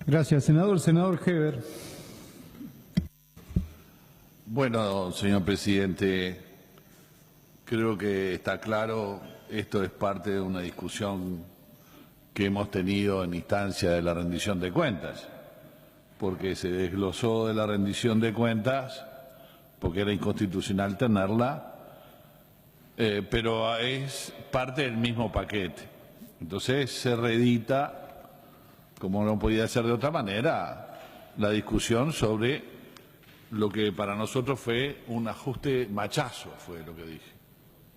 Gracias, senador. Senador Heber. Bueno, señor presidente, creo que está claro, esto es parte de una discusión que hemos tenido en instancia de la rendición de cuentas, porque se desglosó de la rendición de cuentas, porque era inconstitucional tenerla, pero es parte del mismo paquete. Entonces se reedita, como no podía ser de otra manera, la discusión sobre lo que para nosotros fue un ajuste machazo, fue lo que dije.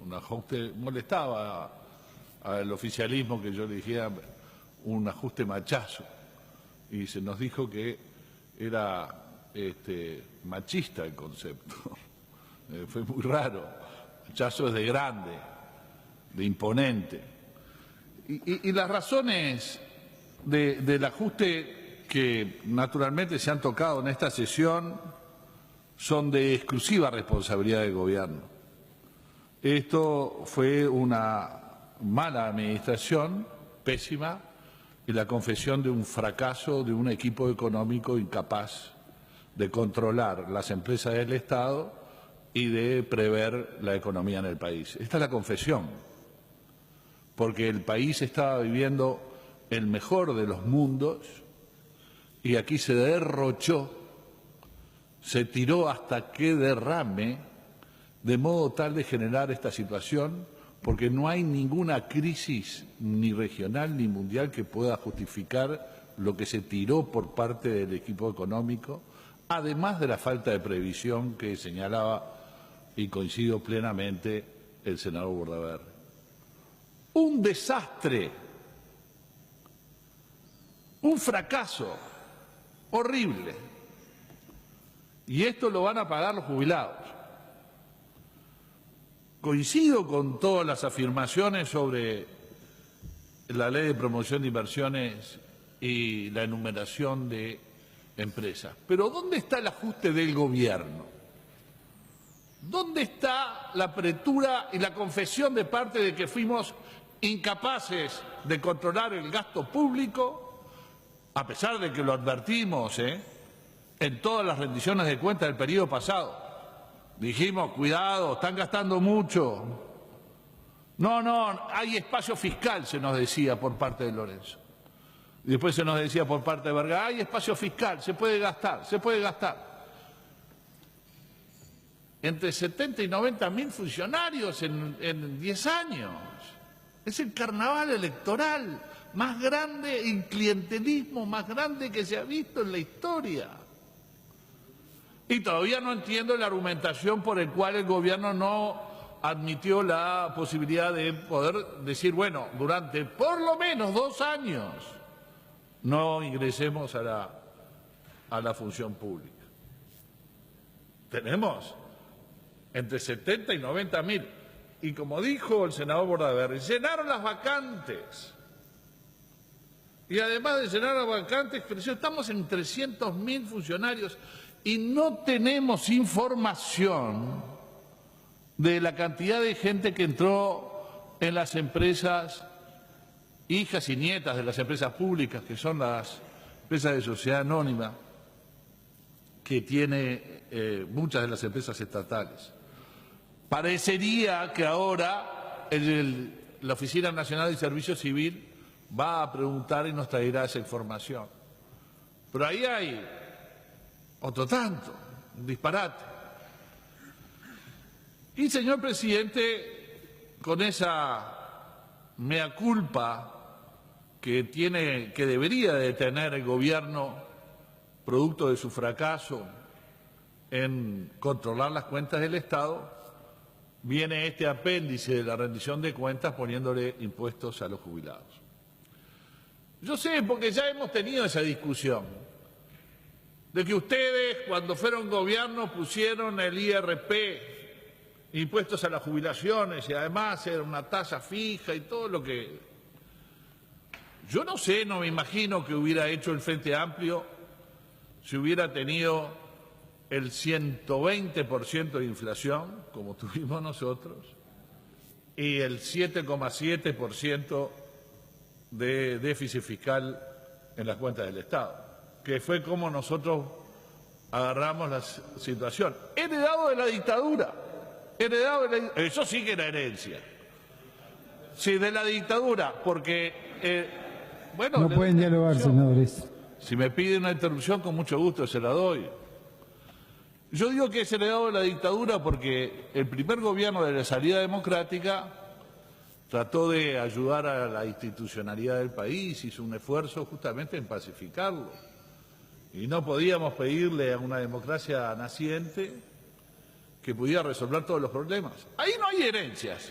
Un ajuste, molestaba al oficialismo que yo le dijera un ajuste machazo. Y se nos dijo que era machista el concepto. Fue muy raro. Machazo es de grande, de imponente. Y las razones del ajuste que naturalmente se han tocado en esta sesión son de exclusiva responsabilidad del gobierno. Esto fue una mala administración, pésima, y la confesión de un fracaso de un equipo económico incapaz de controlar las empresas del Estado y de prever la economía en el país. Esta es la confesión, porque el país estaba viviendo el mejor de los mundos y aquí se derrochó, se tiró hasta que derrame, de modo tal de generar esta situación, porque no hay ninguna crisis ni regional ni mundial que pueda justificar lo que se tiró por parte del equipo económico, además de la falta de previsión que señalaba, y coincido plenamente, el senador Bordaberry. Un desastre, un fracaso horrible. Y esto lo van a pagar los jubilados. Coincido con todas las afirmaciones sobre la ley de promoción de inversiones y la enumeración de empresas. Pero ¿dónde está el ajuste del gobierno? ¿Dónde está la apertura y la confesión de parte de que fuimos incapaces de controlar el gasto público, a pesar de que lo advertimos, en todas las rendiciones de cuentas del periodo pasado? Dijimos, cuidado, están gastando mucho. No, hay espacio fiscal, se nos decía por parte de Lorenzo. Y después se nos decía por parte de Vergara, hay espacio fiscal, se puede gastar. Entre 70 y 90 mil funcionarios en 10 años. Es el carnaval electoral más grande, el clientelismo más grande que se ha visto en la historia. Y todavía no entiendo la argumentación por el cual el gobierno no admitió la posibilidad de poder decir, bueno, durante por lo menos 2 años no ingresemos a la función pública. Tenemos entre 70 y 90 mil. Y como dijo el senador Bordaberry, llenaron las vacantes. Y además de llenar las vacantes, estamos en 300.000 funcionarios y no tenemos información de la cantidad de gente que entró en las empresas, hijas y nietas de las empresas públicas, que son las empresas de sociedad anónima, que tiene muchas de las empresas estatales. Parecería que ahora la Oficina Nacional de Servicio Civil va a preguntar y nos traerá esa información. Pero ahí hay otro tanto, un disparate. Y, señor presidente, con esa mea culpa que debería de tener el gobierno, producto de su fracaso en controlar las cuentas del Estado, viene este apéndice de la rendición de cuentas poniéndole impuestos a los jubilados. Yo sé, porque ya hemos tenido esa discusión, de que ustedes cuando fueron gobierno pusieron el IRP, impuestos a las jubilaciones, y además era una tasa fija y todo lo que... Yo no sé, no me imagino que hubiera hecho el Frente Amplio si hubiera tenido el 120% de inflación, como tuvimos nosotros, y el 7,7% de déficit fiscal en las cuentas del Estado. que fue como nosotros agarramos la situación. Heredado de la dictadura. Eso sí que era herencia. Sí, de la dictadura, porque, bueno... No pueden dialogar, senadores. Si me pide una interrupción, con mucho gusto se la doy. Yo digo que es heredado de la dictadura porque el primer gobierno de la salida democrática trató de ayudar a la institucionalidad del país, hizo un esfuerzo justamente en pacificarlo. Y no podíamos pedirle a una democracia naciente que pudiera resolver todos los problemas. Ahí no hay herencias.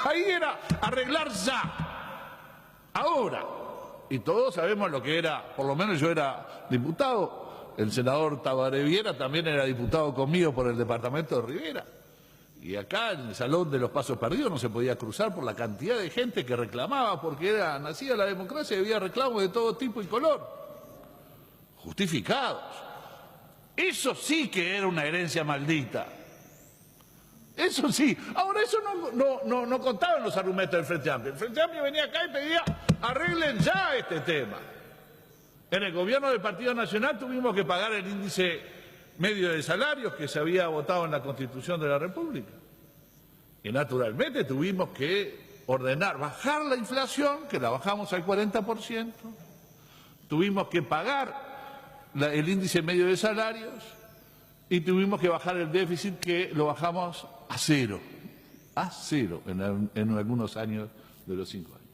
Ahí era arreglar ya, ahora. Y todos sabemos lo que era, por lo menos yo era diputado, el senador Tabaré Viera también era diputado conmigo por el departamento de Rivera. Y acá en el Salón de los Pasos Perdidos no se podía cruzar por la cantidad de gente que reclamaba, porque era nacida la democracia y había reclamos de todo tipo y color. Justificados. Eso sí que era una herencia maldita. Eso sí. Ahora, eso no contaban los argumentos del Frente Amplio. El Frente Amplio venía acá y pedía, arreglen ya este tema. En el gobierno del Partido Nacional tuvimos que pagar el índice medio de salarios que se había votado en la Constitución de la República. Y naturalmente tuvimos que ordenar, bajar la inflación, que la bajamos al 40%. Tuvimos que pagar el índice medio de salarios y tuvimos que bajar el déficit, que lo bajamos a cero en algunos años de los 5 años.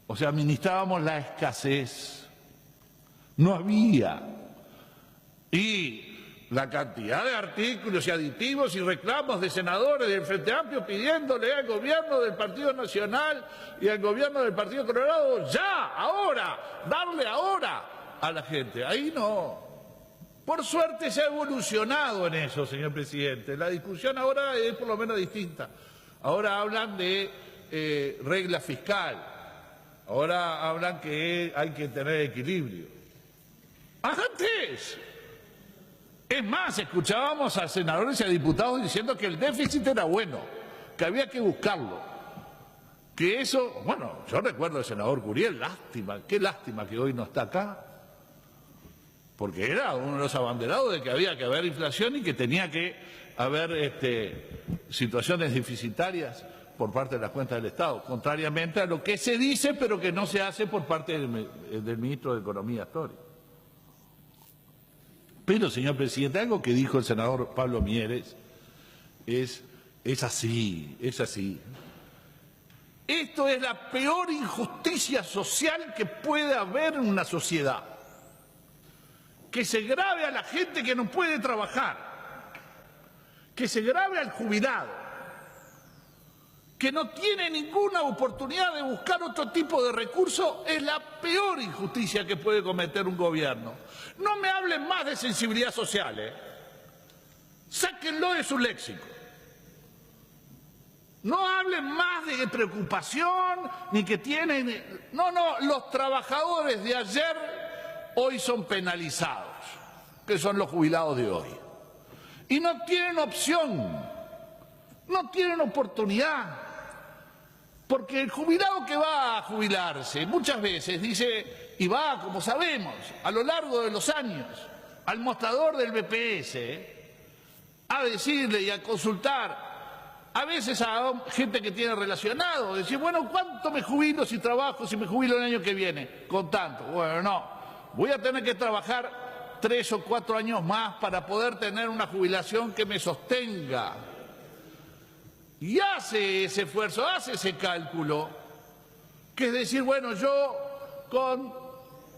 O sea, administrábamos la escasez, no había. Y la cantidad de artículos y aditivos y reclamos de senadores del Frente Amplio pidiéndole al gobierno del Partido Nacional y al gobierno del Partido Colorado, ya, ahora, darle ahora a la gente. Ahí no. Por suerte se ha evolucionado en eso, señor presidente. La discusión ahora es por lo menos distinta. Ahora hablan de regla fiscal. Ahora hablan que hay que tener equilibrio. Antes, es más, escuchábamos a senadores y a diputados diciendo que el déficit era bueno, que había que buscarlo. Que eso, bueno, yo recuerdo al senador Curiel, lástima, qué lástima que hoy no está acá. Porque era uno de los abanderados de que había que haber inflación y que tenía que haber situaciones deficitarias por parte de las cuentas del Estado, contrariamente a lo que se dice pero que no se hace por parte del ministro de Economía actual. Pero, señor presidente, algo que dijo el senador Pablo Mieres es así, es así. Esto es la peor injusticia social que puede haber en una sociedad. Que se grave a la gente que no puede trabajar, que se grave al jubilado, que no tiene ninguna oportunidad de buscar otro tipo de recurso, es la peor injusticia que puede cometer un gobierno. No me hablen más de sensibilidad social, sáquenlo de su léxico. No hablen más de preocupación, ni que tienen... No, los trabajadores de ayer hoy son penalizados, que son los jubilados de hoy. Y no tienen opción, no tienen oportunidad. Porque el jubilado que va a jubilarse muchas veces dice, y va, como sabemos, a lo largo de los años, al mostrador del BPS, a decirle y a consultar, a veces a gente que tiene relacionado, decir, bueno, ¿cuánto me jubilo si trabajo, si me jubilo el año que viene? Con tanto. Bueno, no. Voy a tener que trabajar 3 o 4 años más para poder tener una jubilación que me sostenga. Y hace ese esfuerzo, hace ese cálculo, que es decir, bueno, yo con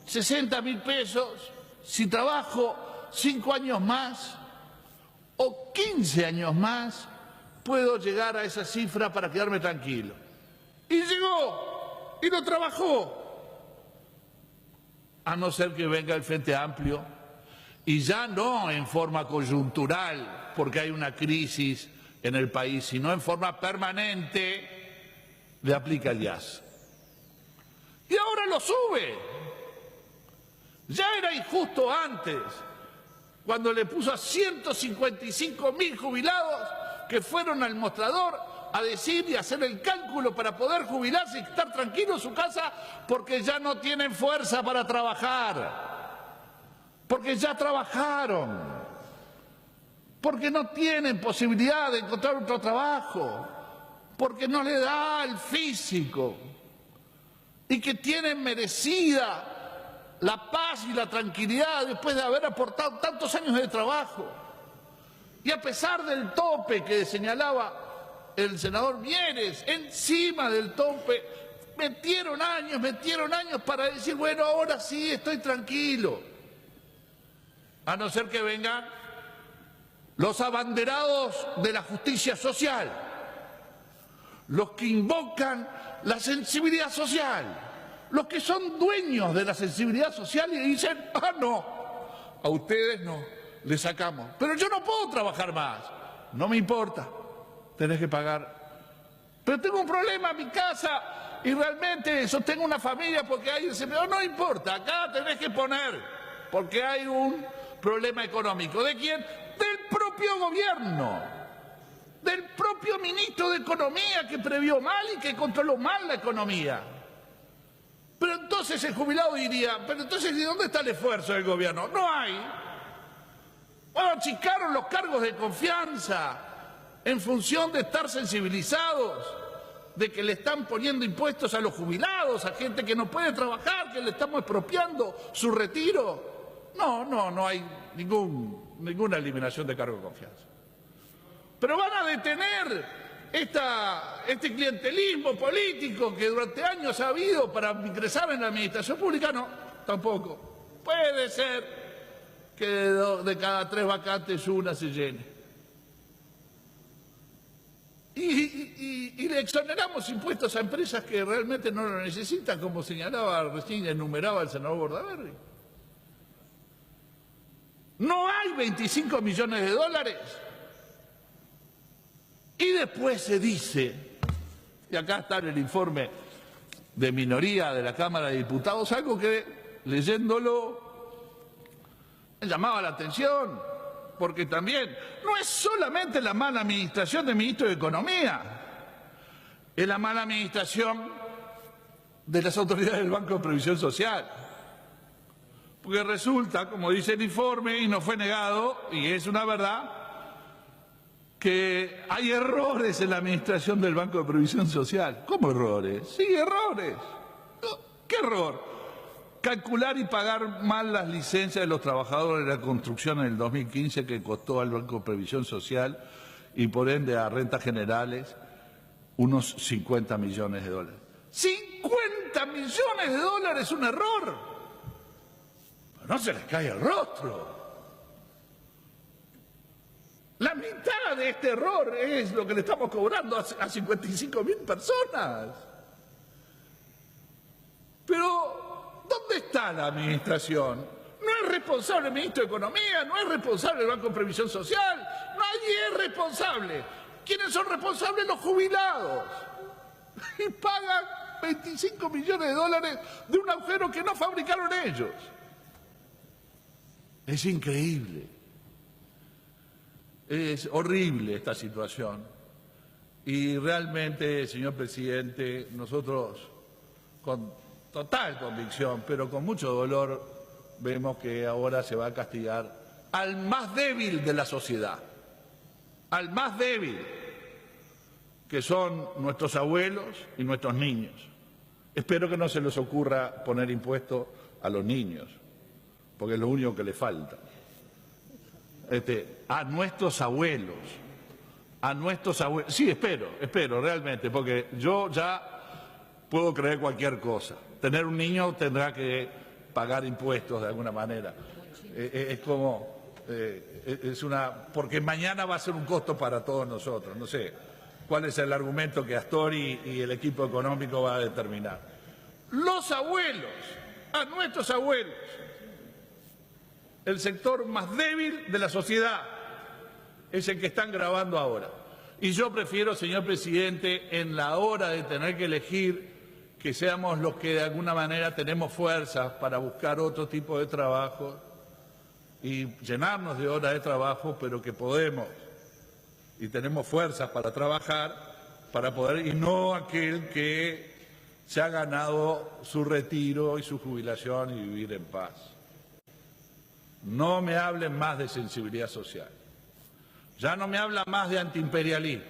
60.000 pesos, si trabajo 5 años más o 15 años más, puedo llegar a esa cifra para quedarme tranquilo. Y llegó, y lo trabajó. A no ser que venga el Frente Amplio, y ya no en forma coyuntural, porque hay una crisis en el país, sino en forma permanente, le aplica el IAS. Y ahora lo sube. Ya era injusto antes, cuando le puso a 155.000 jubilados que fueron al mostrador a decir y hacer el cálculo para poder jubilarse y estar tranquilo en su casa porque ya no tienen fuerza para trabajar. porque ya trabajaron, porque no tienen posibilidad de encontrar otro trabajo, porque no le da el físico y que tienen merecida la paz y la tranquilidad después de haber aportado tantos años de trabajo. Y a pesar del tope que señalaba el senador Mieres, encima del tope metieron años para decir, bueno, ahora sí estoy tranquilo. A no ser que vengan los abanderados de la justicia social, los que invocan la sensibilidad social, los que son dueños de la sensibilidad social y dicen, ah, no, a ustedes no, les sacamos. Pero yo no puedo trabajar más. No me importa, tenés que pagar. Pero tengo un problema en mi casa y realmente sostengo una familia porque hay desempleo. No importa, acá tenés que poner, porque hay un problema económico. ¿De quién? Del propio gobierno, del propio ministro de Economía que previó mal y que controló mal la economía. Pero entonces el jubilado diría, pero entonces ¿de dónde está el esfuerzo del gobierno? No hay. Bueno, achicaron los cargos de confianza en función de estar sensibilizados, de que le están poniendo impuestos a los jubilados, a gente que no puede trabajar, que le estamos expropiando su retiro. No hay ninguna eliminación de cargo de confianza. Pero van a detener este clientelismo político que durante años ha habido para ingresar en la administración pública. No, tampoco. Puede ser que de cada 3 vacantes una se llene. Y le exoneramos impuestos a empresas que realmente no lo necesitan, como señalaba recién, enumeraba el senador Bordaberry. No hay 25 millones de dólares. Y después se dice, y acá está en el informe de minoría de la Cámara de Diputados, algo que leyéndolo me llamaba la atención, porque también no es solamente la mala administración del ministro de Economía, es la mala administración de las autoridades del Banco de Previsión Social. Porque resulta, como dice el informe, y no fue negado, y es una verdad, que hay errores en la administración del Banco de Previsión Social. ¿Cómo errores? Sí, errores. ¿Qué error? Calcular y pagar mal las licencias de los trabajadores de la construcción en el 2015 que costó al Banco de Previsión Social y por ende a rentas generales unos 50 millones de dólares. ¡50 millones de dólares un error! No se les cae el rostro. La mitad de este error es lo que le estamos cobrando a 55.000 personas. Pero, ¿dónde está la administración? No es responsable el ministro de Economía, no es responsable el Banco de Previsión Social, nadie es responsable. ¿Quiénes son responsables? Los jubilados. Y pagan 25 millones de dólares de un agujero que no fabricaron ellos. Es increíble. Es horrible esta situación. Y realmente, señor presidente, nosotros con total convicción, pero con mucho dolor, vemos que ahora se va a castigar al más débil de la sociedad, al más débil, que son nuestros abuelos y nuestros niños. Espero que no se les ocurra poner impuestos a los niños, porque es lo único que les falta. A nuestros abuelos, sí, espero realmente, porque yo ya puedo creer cualquier cosa. Tener un niño tendrá que pagar impuestos de alguna manera. Porque mañana va a ser un costo para todos nosotros. No sé cuál es el argumento que Astori y el equipo económico va a determinar. Los abuelos, a nuestros abuelos, el sector más débil de la sociedad es el que están grabando ahora. Y yo prefiero, señor presidente, en la hora de tener que elegir, que seamos los que de alguna manera tenemos fuerzas para buscar otro tipo de trabajo y llenarnos de horas de trabajo, pero que podemos y tenemos fuerzas para trabajar, para poder, y no aquel que se ha ganado su retiro y su jubilación y vivir en paz. no me hablen más de sensibilidad social. Ya no me hablan más de antiimperialismo.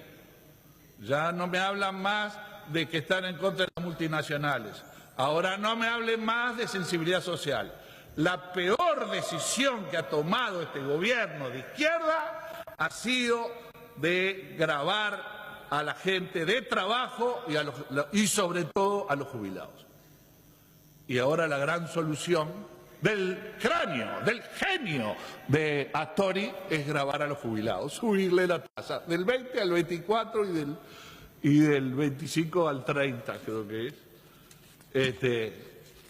Ya no me hablan más de que están en contra de las multinacionales. Ahora no me hablen más de sensibilidad social. La peor decisión que ha tomado este gobierno de izquierda ha sido de gravar a la gente de trabajo y sobre todo a los jubilados. Y ahora la gran solución del cráneo, del genio de Astori es gravar a los jubilados, subirle la tasa del 20 al 24 y del 25 al 30, creo que es,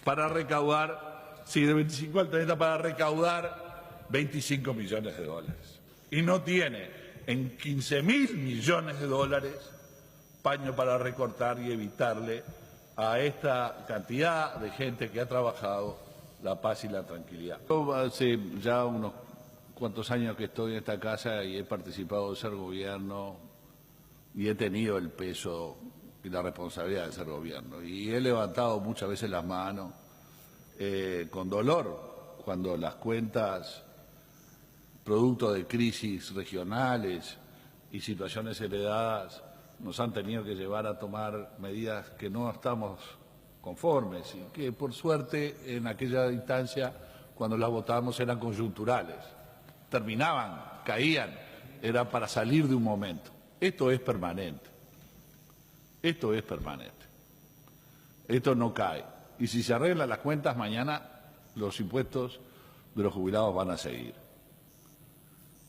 para recaudar, sí, del 25 al 30 para recaudar 25 millones de dólares. Y no tiene en 15.000 millones de dólares paño para recortar y evitarle a esta cantidad de gente que ha trabajado la paz y la tranquilidad. Yo hace ya unos cuantos años que estoy en esta casa y he participado de ser gobierno y he tenido el peso y la responsabilidad de ser gobierno. Y he levantado muchas veces las manos con dolor cuando las cuentas, producto de crisis regionales y situaciones heredadas, nos han tenido que llevar a tomar medidas que no estamos conformes y que por suerte en aquella instancia cuando las votábamos eran coyunturales, terminaban, caían, era para salir de un momento. Esto es permanente, esto es permanente, esto no cae y si se arreglan las cuentas mañana los impuestos de los jubilados van a seguir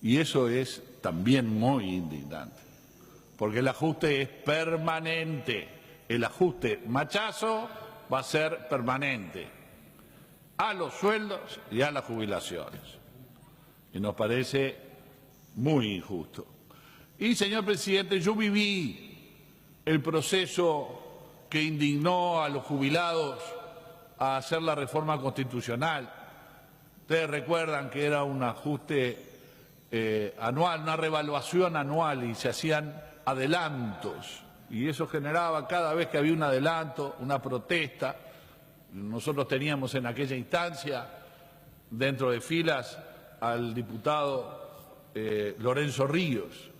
y eso es también muy indignante. Porque el ajuste es permanente, el ajuste machazo va a ser permanente a los sueldos y a las jubilaciones. Y nos parece muy injusto. Y, señor presidente, yo viví el proceso que indignó a los jubilados a hacer la reforma constitucional. Ustedes recuerdan que era un ajuste anual, una revaluación anual y se hacían adelantos y eso generaba cada vez que había un adelanto, una protesta. Nosotros teníamos en aquella instancia dentro de filas al diputado Lorenzo Ríos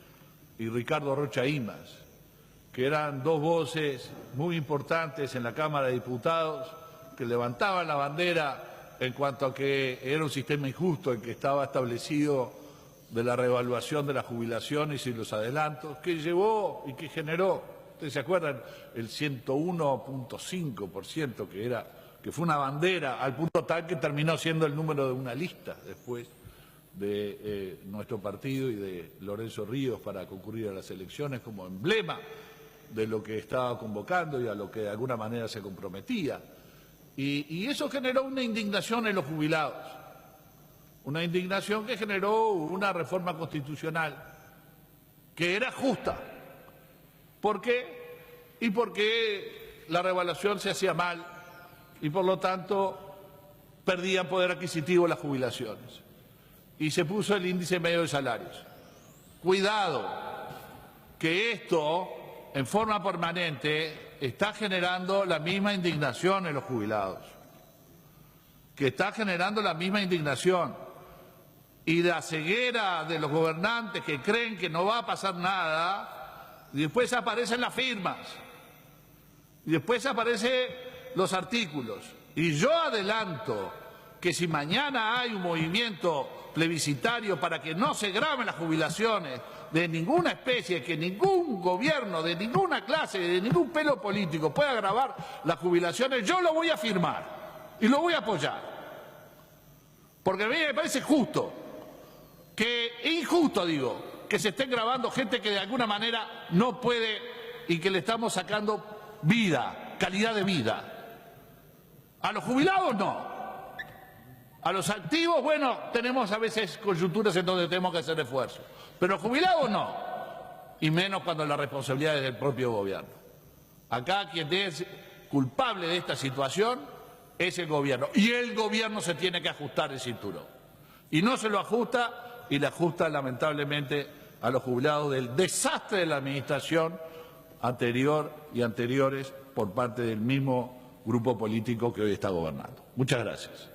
y Ricardo Rocha Imaz, que eran dos voces muy importantes en la Cámara de Diputados que levantaban la bandera en cuanto a que era un sistema injusto el que estaba establecido de la revaluación de las jubilaciones y los adelantos, que llevó y que generó, ustedes se acuerdan, el 101.5% que fue una bandera, al punto tal que terminó siendo el número de una lista después de nuestro partido y de Lorenzo Ríos para concurrir a las elecciones como emblema de lo que estaba convocando y a lo que de alguna manera se comprometía. Y eso generó una indignación en los jubilados. Una indignación que generó una reforma constitucional que era justa. ¿Por qué? Y porque la revaluación se hacía mal y por lo tanto perdían poder adquisitivo las jubilaciones. Y se puso el índice medio de salarios. Cuidado, que esto en forma permanente está generando la misma indignación en los jubilados. Que está generando la misma indignación. Y la ceguera de los gobernantes que creen que no va a pasar nada, y después aparecen las firmas, y después aparecen los artículos. Y yo adelanto que si mañana hay un movimiento plebiscitario para que no se graben las jubilaciones de ninguna especie, que ningún gobierno, de ninguna clase, de ningún pelo político pueda grabar las jubilaciones, yo lo voy a firmar y lo voy a apoyar. Porque a mí me parece justo. Injusto digo, que se estén grabando gente que de alguna manera no puede y que le estamos sacando vida, calidad de vida. A los jubilados no. A los activos, bueno, tenemos a veces coyunturas en donde tenemos que hacer esfuerzos. Pero a los jubilados no. Y menos cuando la responsabilidad es del propio gobierno. Acá quien es culpable de esta situación es el gobierno. Y el gobierno se tiene que ajustar el cinturón. Y no se lo ajusta y le ajusta lamentablemente a los jubilados del desastre de la administración anterior y anteriores por parte del mismo grupo político que hoy está gobernando. Muchas gracias.